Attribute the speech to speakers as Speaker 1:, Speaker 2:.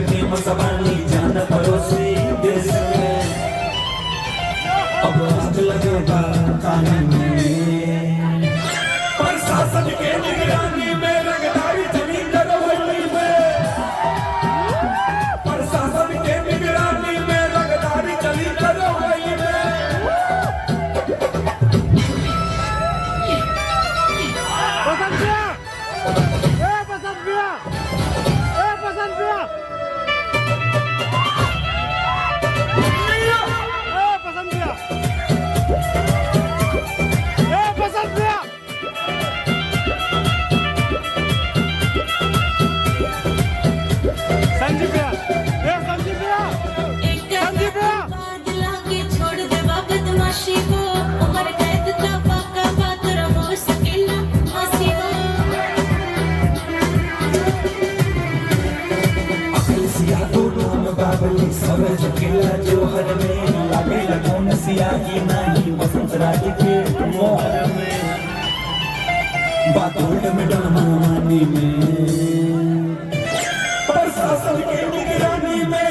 Speaker 1: की मसवानी जान परोसी देश में, अब आग लगेगा खाने में। प्रशासन के निगरानी में रंगदारी चली करवली में, प्रशासन के निगरानी में रंगदारी चली करवली में। जोहर में लागे लगोन सियाही नहीं बसंत राज के मोहर में, बातों में डरमानी में। प्रशासन के निगरानी में